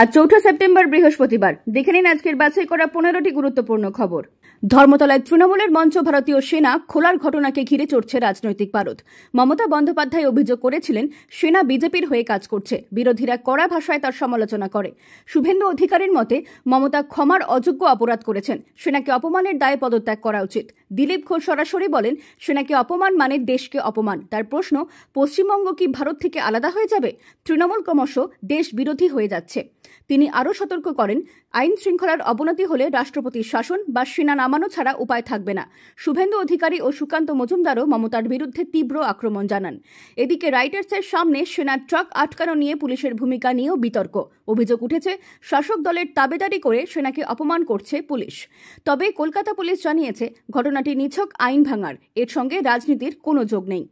আজ ৪ঠা সেপ্টেম্বর বৃহস্পতিবার। দেখে নিন আজকের বাছাই করা ১৫টি গুরুত্বপূর্ণ খবর। ধর্মতলায় তৃণমূলের মঞ্চ ভারতীয় সেনা খোলার ঘটনাকে ঘিরে চড়ছে রাজনৈতিক পারদ। মমতা বন্দ্যোপাধ্যায় অভিযোগ করেছিলেন, সেনা বিজেপির হয়ে কাজ করছে। বিরোধীরা কড়া ভাষায় তার সমালোচনা করে। শুভেন্দু অধিকারীর মতে, মমতা ক্ষমার অযোগ্য অপরাধ করেছেন। সেনাকে অপমানের দায়ে পদত্যাগ করা উচিত। দিলীপ ঘোষ সরাসরি বলেন, সেনাকে অপমান মানে দেশকে অপমান। তার প্রশ্ন, পশ্চিমবঙ্গ কি ভারত থেকে আলাদা হয়ে যাবে? তৃণমূল ক্রমশ দেশ বিরোধী হয়ে যাচ্ছে। তিনি আরও সতর্ক করেন, আইন শৃঙ্খলার অবনতি হলে রাষ্ট্রপতির শাসন বা সেনা নামানো ছাড়া উপায় থাকবে না। শুভেন্দু অধিকারী ও সুকান্ত মজুমদারও মমতার বিরুদ্ধে তীব্র আক্রমণ জানান। এদিকে রাইটার্সের সামনে সেনার ট্রাক আটকানো নিয়ে পুলিশের ভূমিকা নিয়েও বিতর্ক। অভিযোগ উঠেছে, শাসক দলের তাবেদারি করে সেনাকে অপমান করছে পুলিশ। তবে কলকাতা পুলিশ জানিয়েছে, ঘটনাটি নিছক আইন ভাঙার, এর সঙ্গে রাজনীতির কোনো যোগ নেই।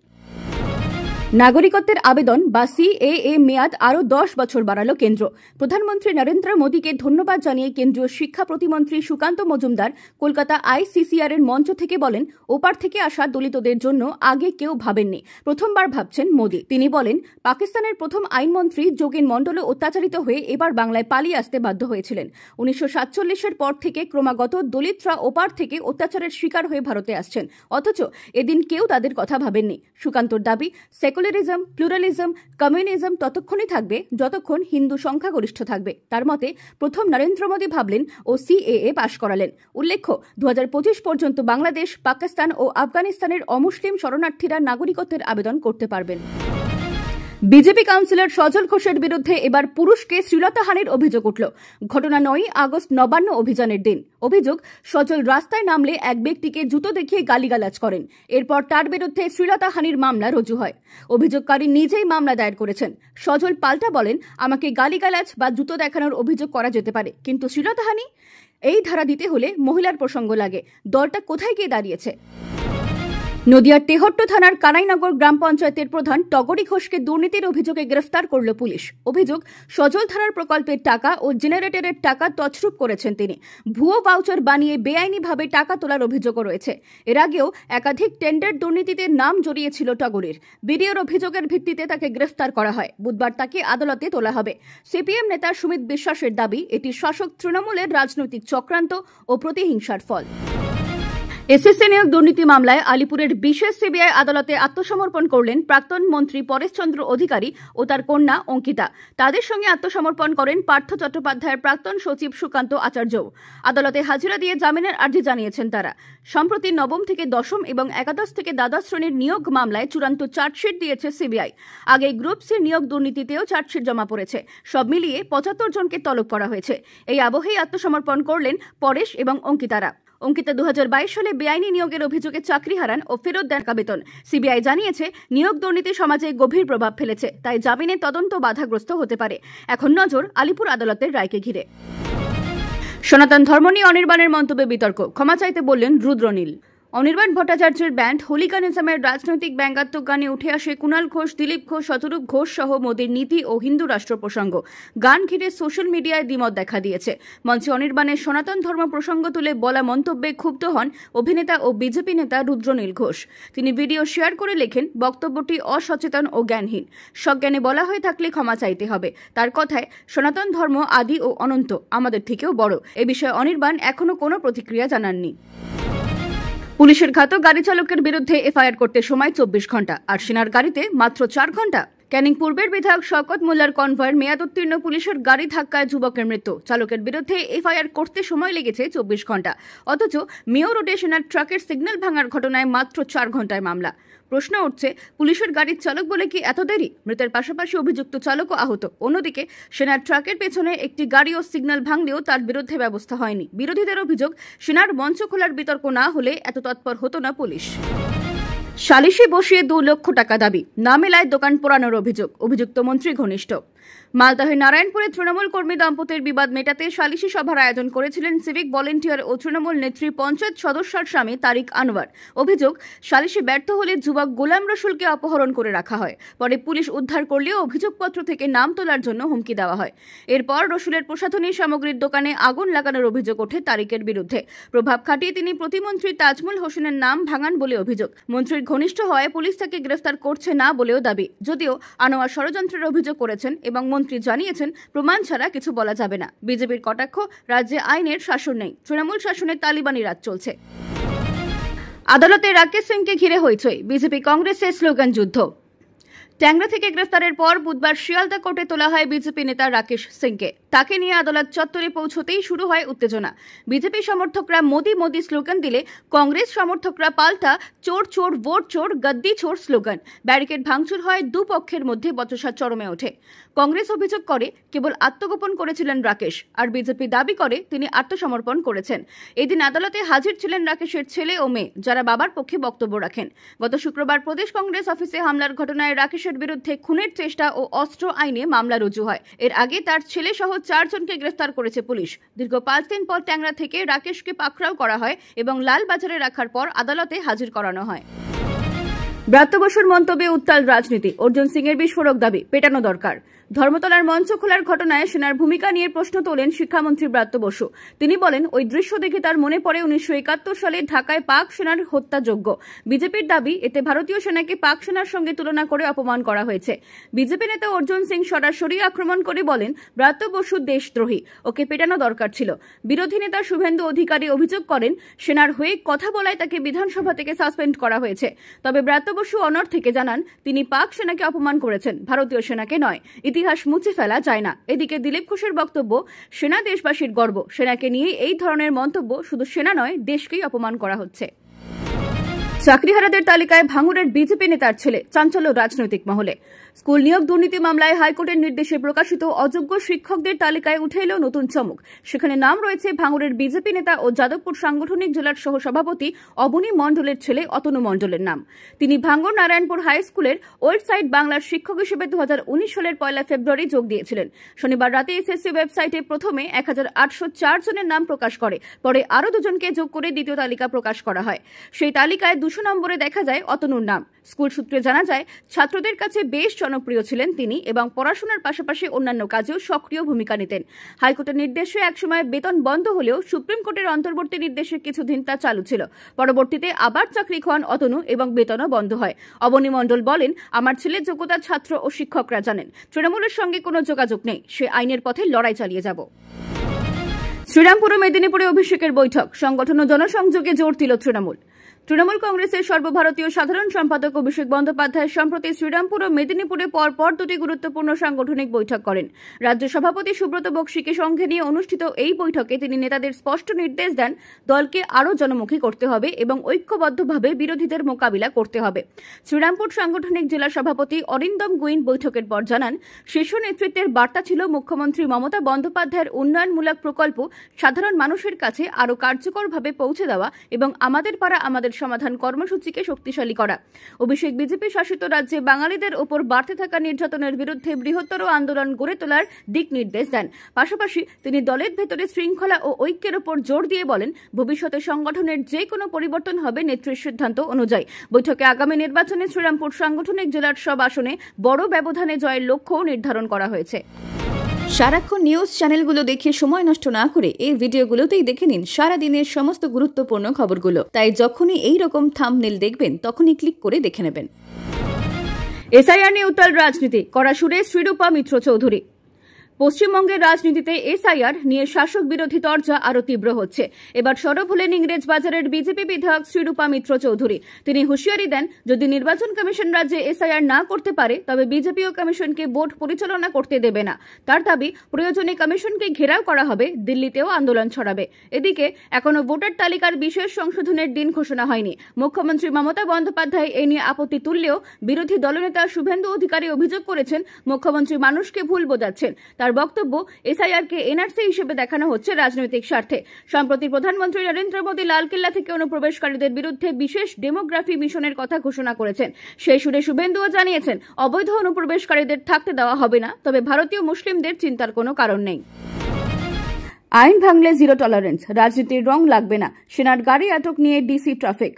নাগরিকত্বের আবেদন বা সিএএ মেয়াদ আরও 10 বছর বাড়ালো কেন্দ্র। প্রধানমন্ত্রী নরেন্দ্র মোদীকে ধন্যবাদ জানিয়ে কেন্দ্রীয় শিক্ষা প্রতিমন্ত্রী সুকান্ত মজুমদার কলকাতা আইসিসিআর এর মঞ্চ থেকে বলেন, ওপার থেকে আসা দলিতদের জন্য আগে কেউ ভাবেননি, প্রথমবার ভাবছেন মোদী। তিনি বলেন, পাকিস্তানের প্রথম আইনমন্ত্রী যোগেন মণ্ডলও অত্যাচারিত হয়ে এবার বাংলায় পালিয়ে আসতে বাধ্য হয়েছিলেন। 1947-এর পর থেকে ক্রমাগত দলিতরা ওপার থেকে অত্যাচারের শিকার হয়ে ভারতে আসছেন, অথচ এদিন কেউ তাদের কথা ভাবেননি। সুকান্তর দাবি, সেকুলারিজম, প্লুরালিজম, কমিউনিজম ততক্ষণই থাকবে যতক্ষণ হিন্দু সংখ্যাগরিষ্ঠ থাকবে। তার মতে, প্রথম নরেন্দ্র মোদী ভাবলেন ও সিএএ পাশ করালেন। উল্লেখ্য, 2025 পর্যন্ত বাংলাদেশ, পাকিস্তান ও আফগানিস্তানের অমুসলিম শরণার্থীরা নাগরিকত্বের আবেদন করতে পারবেন। বিজেপি কাউন্সিলর সজল ঘোষের বিরুদ্ধে এবার পুরুষকে শ্লীলতাহানির অভিযোগ উঠল। ঘটনা 9 আগস্ট নবান্ন অভিযানের দিন। অভিযোগ, সজল রাস্তায় নামলে এক ব্যক্তিকে জুতো দেখিয়ে গালিগালাজ করেন। এরপর তার বিরুদ্ধে শ্লীলতাহানির মামলা রুজু হয়। অভিযোগকারী নিজেই মামলা দায়ের করেছেন। সজল পাল্টা বলেন, আমাকে গালিগালাজ বা জুতো দেখানোর অভিযোগ করা যেতে পারে, কিন্তু শ্লীলতাহানি, এই ধারা দিতে হলে মহিলার প্রসঙ্গ লাগে। দলটা কোথায় গিয়ে দাঁড়িয়েছে? নদিয়ার তেহট্ট থানার কানাইনগর গ্রাম পঞ্চায়েতের প্রধান টগরী ঘোষকে দুর্নীতির অভিযোগে গ্রেফতার করল পুলিশ। অভিযোগ, সজল ধারার প্রকল্পের টাকা ও জেনারেটরের টাকা তছরূপ করেছেন তিনি। ভুয়ো ভাউচার বানিয়ে বেআইনিভাবে টাকা তোলার অভিযোগও রয়েছে। এর আগেও একাধিক টেন্ডার দুর্নীতিতে নাম জড়িয়েছিল টগরীর। বিডিওর অভিযোগের ভিত্তিতে তাকে গ্রেফতার করা হয়। বুধবার তাকে আদালতে তোলা হবে। সিপিএম নেতা সুমিত বিশ্বাসের দাবি, এটি শাসক তৃণমূলের রাজনৈতিক চক্রান্ত ও প্রতিহিংসার ফল। এসএসসি নিয়োগ দুর্নীতি মামলায় আলিপুরের বিশেষ সিবিআই আদালতে আত্মসমর্পণ করলেন প্রাক্তন মন্ত্রী পরেশচন্দ্র অধিকারী ও তার কন্যা অঙ্কিতা। তাদের সঙ্গে আত্মসমর্পণ করেন পার্থ চট্টোপাধ্যায়ের প্রাক্তন সচিব সুকান্ত আচার্যও। আদালতে হাজিরা দিয়ে জামিনের আর্জি জানিয়েছেন তারা। সম্প্রতি নবম থেকে দশম এবং একাদশ থেকে দ্বাদশ শ্রেণীর নিয়োগ মামলায় চূড়ান্ত চার্জশিট দিয়েছে সিবিআই। আগে গ্রুপ সি নিয়োগ দুর্নীতিতেও চার্জশিট জমা পড়েছে। সব মিলিয়ে 75 জনকে তলব করা হয়েছে। এই আবহেই আত্মসমর্পণ করলেন পরেশ এবং অঙ্কিতারা। অঙ্কিতা 2022 সালে বেআইনি নিয়োগের অভিযোগে চাকরি হারান ও ফেরত দেন টাকা বেতন। সিবিআই জানিয়েছে, নিয়োগ দুর্নীতি সমাজে গভীর প্রভাব ফেলেছে, তাই জামিনে তদন্ত বাধাগ্রস্ত হতে পারে। এখন নজর আলিপুর আদালতের রায়কে ঘিরে। সনাতন ধর্ম নিয়ে অনির্বাণের মন্তব্যে বিতর্ক, ক্ষমা চাইতে বললেন রুদ্রনীল। অনির্বাণ ভট্টাচার্যের ব্যান্ড হোলিকানিজমের রাজনৈতিক ব্যঙ্গাত্মক গানে উঠে আসে কুণাল ঘোষ, দিলীপ ঘোষ, শতরূপ ঘোষ সহ মোদীর নীতি ও হিন্দু রাষ্ট্র প্রসঙ্গ। গান ঘিরে সোশ্যাল মিডিয়ায় দ্বিমত দেখা দিয়েছে। মঞ্চে অনির্বাণের সনাতন ধর্ম প্রসঙ্গ তুলে বলা মন্তব্যে ক্ষুব্ধ হন অভিনেতা ও বিজেপি নেতা রুদ্রনীল ঘোষ। তিনি ভিডিও শেয়ার করে লেখেন, বক্তব্যটি অসচেতন ও জ্ঞানহীন। সজ্ঞানে বলা হয়ে থাকলে ক্ষমা চাইতে হবে। তার কথায়, সনাতন ধর্ম আদি ও অনন্ত, আমাদের থেকেও বড়। এ বিষয়ে অনির্বাণ এখনো কোনো প্রতিক্রিয়া জানাননি। পুলিশের ঘাতক গাড়ি চালকের বিরুদ্ধে এফআইআর করতে সময় 24 ঘন্টা, আর সেনার গাড়িতে মাত্র 4 ঘন্টা। ক্যানিং পূর্বের বিধায়ক শওকত মোল্লার কনভয়ের মেয়াদ উত্তীর্ণ পুলিশের গাড়ি ধাক্কায় যুবকের মৃত্যু। চালকের বিরুদ্ধে এফআইআর করতে সময় লেগেছে 24 ঘন্টা, অথচ মেয়র রোডে সেনার ট্রাকের সিগন্যাল ভাঙার ঘটনায় মাত্র 4 ঘন্টায় মামলা। প্রশ্ন উঠছে, পুলিশের গাড়ির চালক বলে কি এত দেরি? মৃতের পাশাপাশি অভিযুক্ত চালকও আহত। অন্যদিকে সেনার ট্রাকের পেছনে একটি গাড়ি ও সিগন্যাল ভাঙলেও তার বিরুদ্ধে ব্যবস্থা হয়নি। বিরোধীদের অভিযোগ, সেনার মঞ্চ খোলার বিতর্ক না হলে এত তৎপর হতো না পুলিশ। সালিশি বসিয়ে 2 লক্ষ টাকা দাবি, না মেলায় দোকান পোড়ানোর অভিযোগ। অভিযুক্ত মন্ত্রী ঘনিষ্ঠ। মালদহের নারায়ণপুরে তৃণমূল কর্মী দম্পতির বিবাদ মেটাতে সালিশি সভার আয়োজন করেছিলেন সিভিক ভলেন্টিয়ার ও তৃণমূল নেত্রী পঞ্চায়েত সদস্যার স্বামী তারিক আনোয়ার। অভিযোগ, সালিশি ব্যর্থ হলে যুবক গোলাম রসুলকে অপহরণ করে রাখা হয়। পরে পুলিশ উদ্ধার করলেও অভিযোগপত্র থেকে নাম তোলার জন্য হুমকি দেওয়া হয়। এরপর রসুলের প্রসাধনী সামগ্রীর দোকানে আগুন লাগানোর অভিযোগ ওঠে তারিকের বিরুদ্ধে। প্রভাব খাটিয়ে তিনি প্রতিমন্ত্রী তাজমুল হোসেনের নাম ভাঙান বলে অভিযোগ। মন্ত্রীর ঘনিষ্ঠ হওয়ায় পুলিশ তাকে গ্রেফতার করছে না বলেও দাবি, যদিও আনোয়ার ষড়যন্ত্রের অভিযোগ করেছেন এবং মন্ত্রী জানিয়েছেন, প্রমাণ ছাড়া কিছু বলা যাবে না। বিজেপির কটাক্ষ, রাজ্যে আইনের শাসন নেই, তৃণমূল শাসনে তালিবানি রাজ চলছে। আদালতে রাকেশ সিংকে ঘিরে হইচই, বিজেপি কংগ্রেসের স্লোগান যুদ্ধ। ট্যাংরা থেকে গ্রেফতারের পর বুধবার শিয়ালদা কোর্টে তোলা হয় বিজেপি নেতা রাকেশ সিংকে। তাকে নিয়ে আদালত চত্বরে পৌঁছতেই শুরু হয় উত্তেজনা। বিজেপি সমর্থকরা মোদি মোদি স্লোগান দিলে কংগ্রেস সমর্থকরা পাল্টা চোর চোর ভোট চোর গদ্দি চোর স্লোগান। ব্যারিকেড ভাঙচুর হয়, দুপক্ষের মধ্যে বচসা চরমে ওঠে। কংগ্রেস অভিযোগ করে কেবল আত্মগোপন করেছিলেন রাকেশ, আর বিজেপি দাবি করে তিনি আত্মসমর্পণ করেছেন। এদিন আদালতে হাজির ছিলেন রাকেশের ছেলে ও মেয়ে, যারা বাবার পক্ষে বক্তব্য রাখেন। গত শুক্রবার প্রদেশ কংগ্রেস অফিসে হামলার ঘটনায় রাকেশের বিরুদ্ধে খুনের চেষ্টা ও অস্ত্র আইনে মামলা রুজু হয়। এর আগে তার ছেলে সহ 4 জনকে গ্রেফতার করেছে পুলিশ। দীর্ঘ 5 দিন পর ট্যাংরা থেকে রাকেশকে পাকড়াও করা হয় এবং লালবাজারে রাখার পর আদালতে হাজির করানো হয়। ব্রাত্য বসুর মন্তব্যে উত্তাল রাজনীতি, অর্জুন সিং এর বিস্ফোরক দাবি, পেটানো দরকার। ধর্মতলার মঞ্চ খোলার ঘটনায় সেনার ভূমিকা নিয়ে প্রশ্ন তোলেন শিক্ষামন্ত্রী ব্রাত্য বসু। তিনি বলেন, ওই দৃশ্য দেখে তার মনে পড়ে 1971 সালে ঢাকায় পাক সেনার হত্যাযজ্ঞ। বিজেপির দাবি, এতে ভারতীয় সেনাকে পাক সেনার সঙ্গে তুলনা করে অপমান করা হয়েছে। বিজেপি নেতা অর্জুন সিং সরাসরি আক্রমণ করে বলেন, ব্রাত্য বসু দেশদ্রোহী, ওকে পেটানো দরকার ছিল। বিরোধী নেতা শুভেন্দু অধিকারী অভিযোগ করেন, সেনার হয়ে কথা বলায় তাকে বিধানসভা থেকে সাসপেন্ড করা হয়েছে। তবে ব্রাত্য বসু অনড় থেকে জানান, তিনি পাক সেনাকে অপমান করেছেন, ভারতীয় সেনাকে নয়। ইতিহাস মুছে ফেলা যায় না। এদিকে দিলীপ ঘোষের বক্তব্য, সেনা দেশবাসীর গর্ব, সেনাকে নিয়ে এই ধরনের মন্তব্য শুধু সেনা নয়, দেশকেই অপমান করা হচ্ছে। চাকরিহারাদের তালিকায় ভাঙড়ের বিজেপি নেতার ছেলে, চাঞ্চল্য রাজনৈতিক মহলে। স্কুল নিয়োগ দুর্নীতি মামলায় হাইকোর্টের নির্দেশে প্রকাশিত অযোগ্য শিক্ষকদের তালিকায় উঠে এলো নতুন চমক। সেখানে নাম রয়েছে ভাঙড়ের বিজেপি নেতা ও যাদবপুর সাংগঠনিক জেলার সহসভাপতি অবনী মণ্ডলের ছেলে অতনু মণ্ডলের নাম। তিনি ভাঙড় নারায়ণপুর হাই স্কুলের ওয়েবসাইট বাংলার শিক্ষক হিসেবে 2019 সালের 1 ফেব্রুয়ারি যোগ দিয়েছিলেন। শনিবার রাতে এসএসসি ওয়েবসাইটে প্রথমে 1804 জনের নাম প্রকাশ করে, পরে আরও 2 জনকে যোগ করে দ্বিতীয় তালিকা প্রকাশ করা হয়। সেই তালিকায় 200 নম্বরে দেখা যায় অতনুর নাম। স্কুল সূত্রে জানা যায়, ছাত্রদের কাছে বেশ জনপ্রিয় ছিলেন তিনি এবং পড়াশোনার পাশাপাশি অন্যান্য কাজেও সক্রিয় ভূমিকা নিতেন। হাইকোর্টের নির্দেশে একসময় বেতন বন্ধ হলেও সুপ্রিম কোর্টের অন্তর্বর্তী নির্দেশে কিছুদিন তা চালু ছিল। পরবর্তীতে আবার চাকরি খোয়ান অতনু এবং বেতনও বন্ধ হয়। অবনী মণ্ডল বলেন, আমার ছেলের যোগ্যতা ছাত্র ও শিক্ষকরা জানেন। তৃণমূলের সঙ্গে কোনো যোগাযোগ নেই, সে আইনের পথে লড়াই চালিয়ে যাব। শ্রীরামপুর ও মেদিনীপুরে অভিষেকের বৈঠক, সংগঠন ও জনসংযোগে জোর দিল তৃণমূল। তৃণমূল কংগ্রেসের সর্বভারতীয় সাধারণ সম্পাদক অভিষেক বন্দ্যোপাধ্যায় সম্প্রতি শ্রীরামপুর ও মেদিনীপুরে পরপর 2টি গুরুত্বপূর্ণ সাংগঠনিক বৈঠক করেন। রাজ্য সভাপতি সুব্রত বক্সিকে সঙ্গে নিয়ে অনুষ্ঠিত এই বৈঠকে তিনি নেতাদের স্পষ্ট নির্দেশ দেন, দলকে আরও জনমুখী করতে হবে এবং ঐক্যবদ্ধভাবে বিরোধীদের মোকাবিলা করতে হবে। শ্রীরামপুর সাংগঠনিক জেলা সভাপতি অরিন্দম গুইন বৈঠকের পর জানান, শীর্ষ নেতৃত্বের বার্তা ছিল মুখ্যমন্ত্রী মমতা বন্দ্যোপাধ্যায়ের উন্নয়নমূলক প্রকল্প সাধারণ মানুষের কাছে আরও কার্যকরভাবে পৌঁছে দেওয়া এবং আমাদের পাড়া আমাদের সমাধান কর্মসূচিকে শক্তিশালী করা। অভিষেক বিজেপি শাসিত রাজ্যে বাঙালিদের ওপর বাড়তে থাকা নির্যাতনের বিরুদ্ধে বৃহত্তর আন্দোলন গড়ে তোলার দিক নির্দেশ দেন। পাশাপাশি তিনি দলের ভেতরে শৃঙ্খলা ও ঐক্যের ওপর জোর দিয়ে বলেন, ভবিষ্যতে সংগঠনের যে কোনো পরিবর্তন হবে নেত্রীর সিদ্ধান্ত অনুযায়ী। বৈঠকে আগামী নির্বাচনে শ্রীরামপুর সাংগঠনিক জেলার সব আসনে বড় ব্যবধানে জয়ের লক্ষ্যও নির্ধারণ করা হয়েছে। সারাক্ষণ নিউজ চ্যানেলগুলো দেখে সময় নষ্ট না করে এই ভিডিওগুলোতেই দেখে নিন সারা দিনের সমস্ত গুরুত্বপূর্ণ খবরগুলো। তাই যখনই এই রকম থাম্বনেল দেখবেন তখনই ক্লিক করে দেখে নেবেন। এসআইআর নিয়ে উত্তাল রাজনীতি, কড়া সুরে শ্রীরূপা মিত্র চৌধুরী। পশ্চিমবঙ্গের রাজনীতিতে এসআইআর নিয়ে শাসক বিরোধী তরজা আরো তীব্র হচ্ছে। এবার সরব হলেন ইংরেজ বাজারের বিজেপি বিধায়ক শ্রীরূপা মিত্র চৌধুরী। তিনি হুঁশিয়ারি দেন, যদি নির্বাচন কমিশন রাজ্যে এসআইআর না করতে পারে তবে বিজেপি ও কমিশনকে ভোট পরিচালনা করতে দেবে না। তার দাবি, প্রয়োজনে কমিশনকে ঘেরাও করা হবে, দিল্লিতেও আন্দোলন ছড়াবে। এদিকে এখনো ভোটার তালিকার বিশেষ সংশোধনের দিন ঘোষণা হয়নি। মুখ্যমন্ত্রী মমতা বন্দ্যোপাধ্যায় এ নিয়ে আপত্তি তুললেও বিরোধী দলনেতা শুভেন্দু অধিকারী অভিযোগ করেছেন, মুখ্যমন্ত্রী মানুষকে ভুল বোঝাচ্ছেন। তার বক্তব্য, এসআইআরকে এনআরসি হিসেবে দেখানো হচ্ছে রাজনৈতিক স্বার্থে। সম্প্রতি প্রধানমন্ত্রী নরেন্দ্র মোদী লালকেল্লা থেকে অনুপ্রবেশকারীদের বিরুদ্ধে বিশেষ ডেমোগ্রাফি মিশনের কথা ঘোষণা করেছেন। সেই সুরে শুভেন্দুও জানিয়েছেন, অবৈধ অনুপ্রবেশকারীদের থাকতে দেওয়া হবে না, তবে ভারতীয় মুসলিমদের চিন্তার কোনো কারণ নেই। আইন ভাঙলে জিরো টলারেন্স, রাজনীতির রং লাগবে না, সেনার গাড়ি আটক নিয়ে ডিসি ট্রাফিক।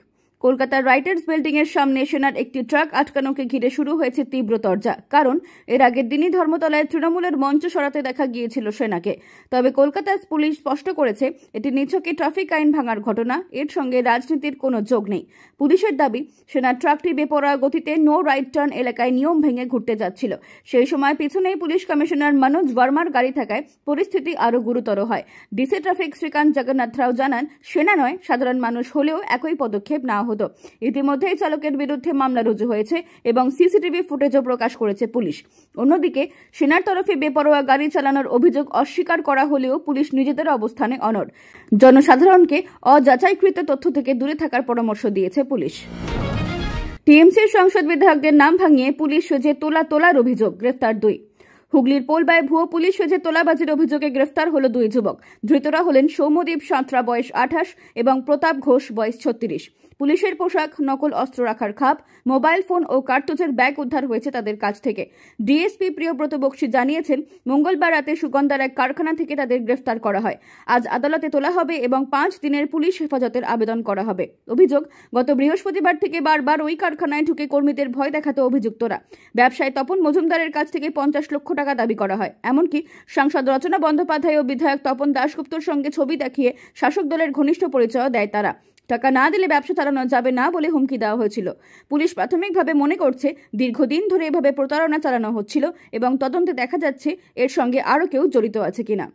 কলকাতার রাইটার্স বিল্ডিং এর সামনে সেনার একটি ট্রাক আটকানোকে ঘিরে শুরু হয়েছে তীব্র তরজা। কারণ এর আগের দিনই ধর্মতলায় তৃণমূলের মঞ্চ সরাতে দেখা গিয়েছিল সেনাকে। তবে কলকাতার পুলিশ স্পষ্ট করেছে এটি নিছকই ট্রাফিক আইন ভাঙার ঘটনা, এর সঙ্গে রাজনীতির কোনো যোগ নেই। পুলিশের দাবি, সেনার ট্রাকটি বেপরোয়া গতিতে নো রাইট টার্ন এলাকায় নিয়ম ভেঙে ঘুরতে যাচ্ছিল। সেই সময় পিছনেই পুলিশ কমিশনার মনোজ ভার্মার গাড়ি থাকায় পরিস্থিতি আরও গুরুতর হয়। ডিসি ট্রাফিক শ্রীকান্ত জগন্নাথ রাও জানান, সেনা নয়, সাধারণ মানুষ হলেও একই পদক্ষেপ নেওয়া হতো। ইতিমধ্যেই চালকের বিরুদ্ধে মামলা রুজু হয়েছে এবং সিসিটিভি ফুটেজও প্রকাশ করেছে পুলিশ। অন্যদিকে সেনার তরফে বেপরোয়া গাড়ি চালানোর অভিযোগ অস্বীকার করা হলেও পুলিশ নিজেদের অবস্থানে অনড়। জনসাধারণকে অযাচাইকৃত তথ্য থেকে দূরে থাকার পরামর্শ দিয়েছে পুলিশ। টিএমসির সংসদ বিধায়কদের নাম ভাঙিয়ে পুলিশ সেজে তোলার অভিযোগ, গ্রেফতার 2। হুগলির পোলবায় ভুয়ো পুলিশ সেজে তোলাবাজির অভিযোগে গ্রেফতার হলো 2 যুবক। ধৃতরা হলেন সৌম্যদীপ সাঁতরা বয়স 28 এবং প্রতাপ ঘোষ বয়স 36। পুলিশের পোশাক, নকল অস্ত্র রাখার খাপ, মোবাইল ফোন ও কার্তুজের ব্যাগ উদ্ধার হয়েছে তাদের কাছ থেকে। ডিএসপি প্রিয়ব্রত বক্সী জানিয়েছেন, মঙ্গলবার রাতে সুগন্ধার এক কারখানা থেকে তাদের গ্রেফতার করা হয়। আজ আদালতে তোলা হবে এবং 5 দিনের পুলিশ হেফাজতের আবেদন করা হবে। অভিযোগ, গত বৃহস্পতিবার থেকে বারবার ওই কারখানায় ঢুকে কর্মীদের ভয় দেখাতো অভিযুক্তরা। ব্যবসায়ী তপন মজুমদারের কাছ থেকে 50 লক্ষ টাকা দাবি করা হয়। এমনকি সাংসদ রচনা বন্দ্যোপাধ্যায় ও বিধায়ক তপন দাশগুপ্তর সঙ্গে ছবি দেখিয়ে শাসক দলের ঘনিষ্ঠ পরিচয় দেয় তারা। টাকা না দিলে ব্যবসা চালানো যাবে না বলে হুমকি দেওয়া হয়েছিল। পুলিশ প্রাথমিকভাবে মনে করছে দীর্ঘদিন ধরে এভাবে প্রতারণা চালানো হচ্ছিল এবং তদন্তে দেখা যাচ্ছে এর সঙ্গে আরও কেউ জড়িত আছে কিনা।